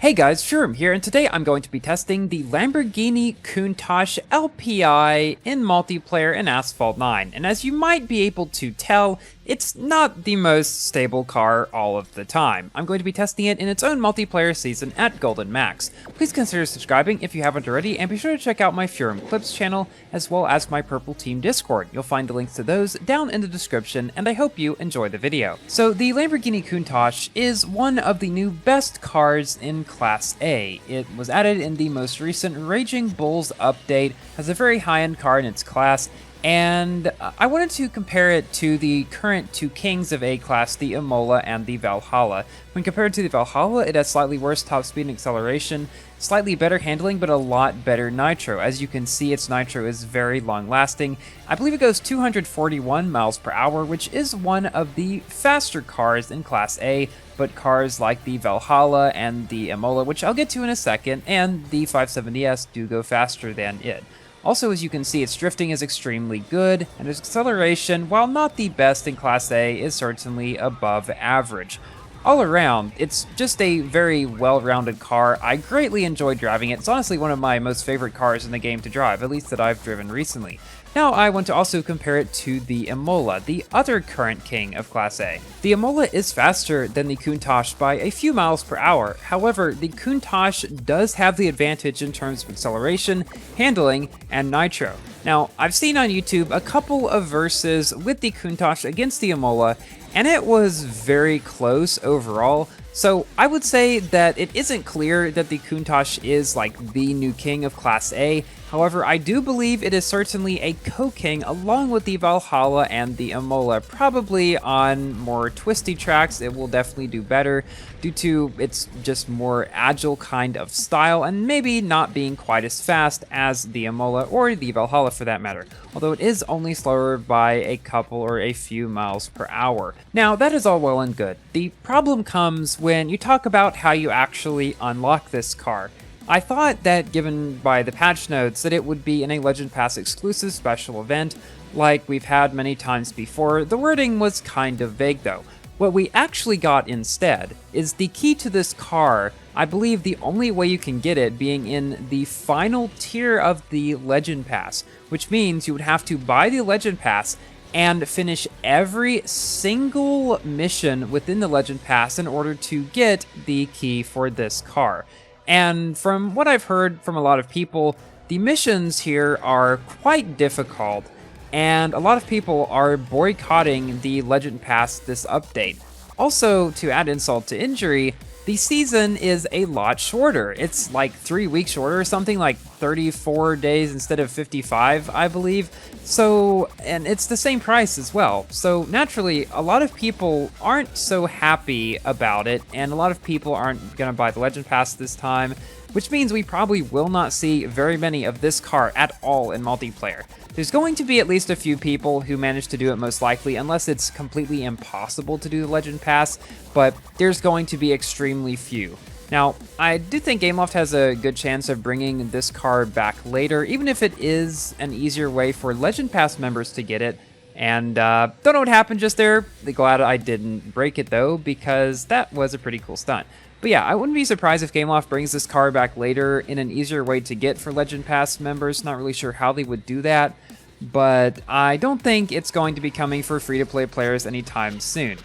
Hey guys, Shroom here, and today I'm going to be testing the Lamborghini Countach LPI in multiplayer in Asphalt 9. And as you might be able to tell, it's not the most stable car all of the time. I'm going to be testing it in its own multiplayer season at Golden Max. Please consider subscribing if you haven't already, and be sure to check out my Furum Clips channel, as well as my Purple Team Discord. You'll find the links to those down in the description, and I hope you enjoy the video. So the Lamborghini Countach is one of the new best cars in Class A. It was added in the most recent Raging Bulls update, has a very high-end car in its class, and I wanted to compare it to the current two kings of A-Class, the Imola and the Valhalla. When compared to the Valhalla, it has slightly worse top speed and acceleration, slightly better handling, but a lot better nitro. As you can see, its nitro is very long-lasting. I believe it goes 241 miles per hour, which is one of the faster cars in Class A, but cars like the Valhalla and the Imola, which I'll get to in a second, and the 570S do go faster than it. Also, as you can see, its drifting is extremely good, and its acceleration, while not the best in Class A, is certainly above average. All around, it's just a very well-rounded car. I greatly enjoy driving it. It's honestly one of my most favorite cars in the game to drive, at least that I've driven recently. Now I want to also compare it to the Imola, the other current king of Class A. The Imola is faster than the Countach by a few miles per hour. However, the Countach does have the advantage in terms of acceleration, handling, and nitro. Now, I've seen on YouTube a couple of verses with the Countach against the Imola, and it was very close overall. So I would say that it isn't clear that the Countach is like the new king of Class A. However, I do believe it is certainly a co-king along with the Valhalla and the Imola. Probably on more twisty tracks, it will definitely do better due to its just more agile kind of style and maybe not being quite as fast as the Imola or the Valhalla for that matter, although it is only slower by a couple or a few miles per hour. Now, that is all well and good. The problem comes when you talk about how you actually unlock this car. I thought that given by the patch notes that it would be in a Legend Pass exclusive special event, like we've had many times before. The wording was kind of vague though. What we actually got instead is the key to this car. I believe the only way you can get it being in the final tier of the Legend Pass, which means you would have to buy the Legend Pass and finish every single mission within the Legend Pass in order to get the key for this car. And from what I've heard from a lot of people, the missions here are quite difficult, and a lot of people are boycotting the Legend Pass this update. Also, to add insult to injury, the season is a lot shorter. It's like 3 weeks shorter or something, like 34 days instead of 55, I believe. So, and it's the same price as well. So naturally, a lot of people aren't so happy about it, and a lot of people aren't gonna buy the Legend Pass this time, which means we probably will not see very many of this car at all in multiplayer. There's going to be at least a few people who manage to do it most likely, unless it's completely impossible to do the Legend Pass, but there's going to be extremely few. Now, I do think Gameloft has a good chance of bringing this car back later, even if it is an easier way for Legend Pass members to get it. And don't know what happened just there. Glad I didn't break it though, because that was a pretty cool stunt. But yeah, I wouldn't be surprised if Gameloft brings this car back later in an easier way to get for Legend Pass members. Not really sure how they would do that, but I don't think it's going to be coming for free-to-play players anytime soon.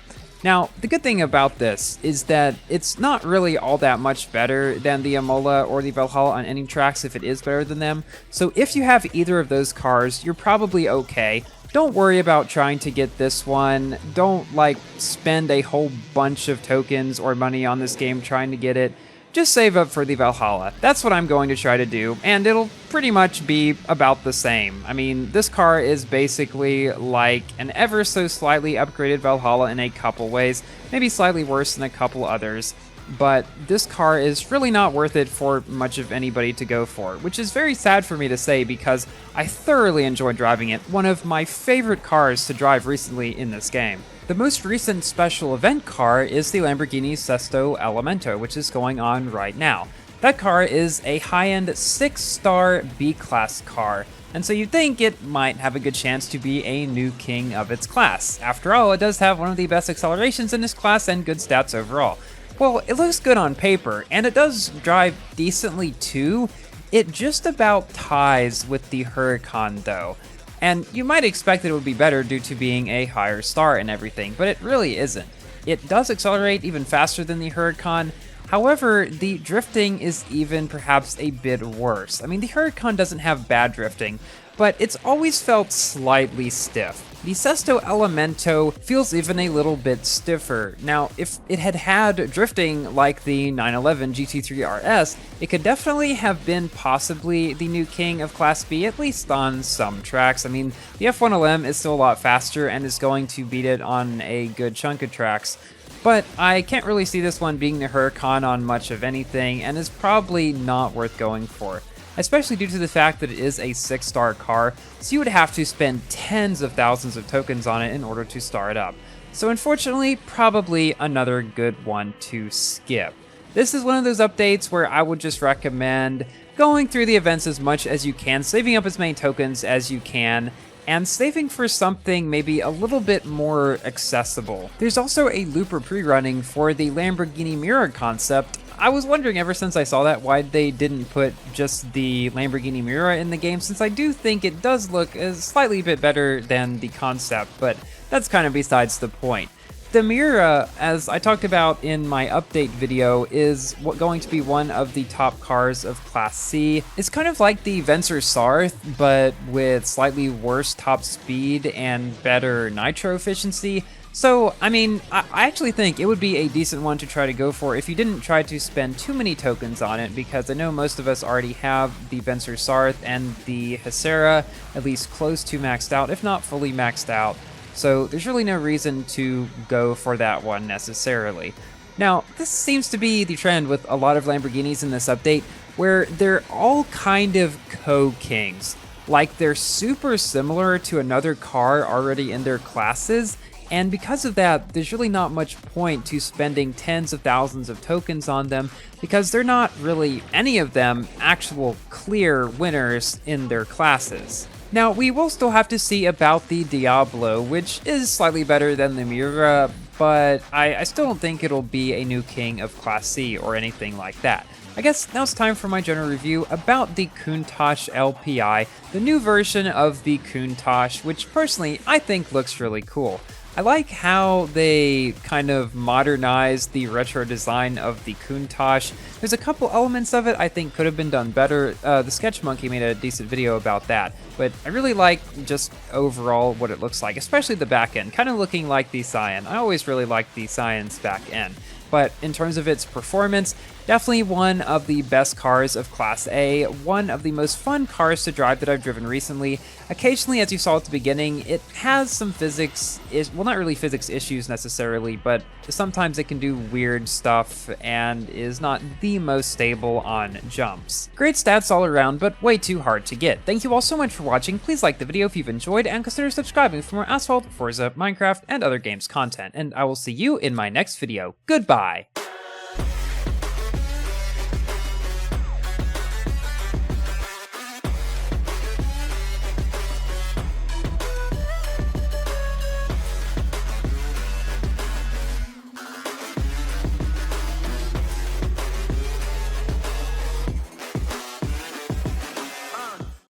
Now, the good thing about this is that it's not really all that much better than the Imola or the Valhalla on any tracks if it is better than them. So if you have either of those cars, you're probably okay. Don't worry about trying to get this one. Don't like spend a whole bunch of tokens or money on this game trying to get it. Just save up for the Valhalla. That's what I'm going to try to do, and it'll pretty much be about the same. I mean, this car is basically like an ever so slightly upgraded Valhalla in a couple ways, maybe slightly worse than a couple others, but this car is really not worth it for much of anybody to go for, which is very sad for me to say because I thoroughly enjoyed driving it, one of my favorite cars to drive recently in this game. The most recent special event car is the Lamborghini Sesto Elemento, which is going on right now. That car is a high-end 6-star B-class car, and so you'd think it might have a good chance to be a new king of its class. After all, it does have one of the best accelerations in its class and good stats overall. Well, it looks good on paper, and it does drive decently too. It just about ties with the Huracan though. And you might expect that it would be better due to being a higher star and everything, but it really isn't. It does accelerate even faster than the Huracan. However, the drifting is even perhaps a bit worse. I mean, the Huracan doesn't have bad drifting, but it's always felt slightly stiff. The Sesto Elemento feels even a little bit stiffer. Now, if it had had drifting like the 911 GT3 RS, it could definitely have been possibly the new king of Class B, at least on some tracks. I mean, the F1LM is still a lot faster and is going to beat it on a good chunk of tracks. But I can't really see this one being the Huracan on much of anything, and is probably not worth going for. Especially due to the fact that it is a 6-star car, so you would have to spend tens of thousands of tokens on it in order to star it up. So unfortunately, probably another good one to skip. This is one of those updates where I would just recommend going through the events as much as you can, saving up as many tokens as you can, and saving for something maybe a little bit more accessible. There's also a looper pre-running for the Lamborghini Miura concept. I was wondering ever since I saw that why they didn't put just the Lamborghini Miura in the game, since I do think it does look a slightly bit better than the concept, but that's kind of besides the point. The Miura, as I talked about in my update video, is going to be one of the top cars of Class C. It's kind of like the Vencer Sarth, but with slightly worse top speed and better nitro efficiency. So, I mean, I actually think it would be a decent one to try to go for if you didn't try to spend too many tokens on it, because I know most of us already have the Vencer Sarth and the Hesera at least close to maxed out, if not fully maxed out. So there's really no reason to go for that one necessarily. Now, this seems to be the trend with a lot of Lamborghinis in this update, where they're all kind of co-kings. Like, they're super similar to another car already in their classes, and because of that, there's really not much point to spending tens of thousands of tokens on them, because they're not really, any of them, actual clear winners in their classes. Now, we will still have to see about the Diablo, which is slightly better than the Miura, but I still don't think it'll be a new king of Class C or anything like that. I guess now it's time for my general review about the Countach LPI, the new version of the Countach, which personally I think looks really cool. I like how they kind of modernized the retro design of the Countach. There's a couple elements of it I think could have been done better. The Sketch Monkey made a decent video about that, but I really like just overall what it looks like, especially the back end, kind of looking like the Scion. I always really liked the Scion's back end. But in terms of its performance, definitely one of the best cars of Class A, one of the most fun cars to drive that I've driven recently. Occasionally, as you saw at the beginning, it has some physics, well, not really physics issues necessarily, but sometimes it can do weird stuff and is not the most stable on jumps. Great stats all around, but way too hard to get. Thank you all so much for watching. Please like the video if you've enjoyed, and consider subscribing for more Asphalt, Forza, Minecraft, and other games content. And I will see you in my next video. Goodbye!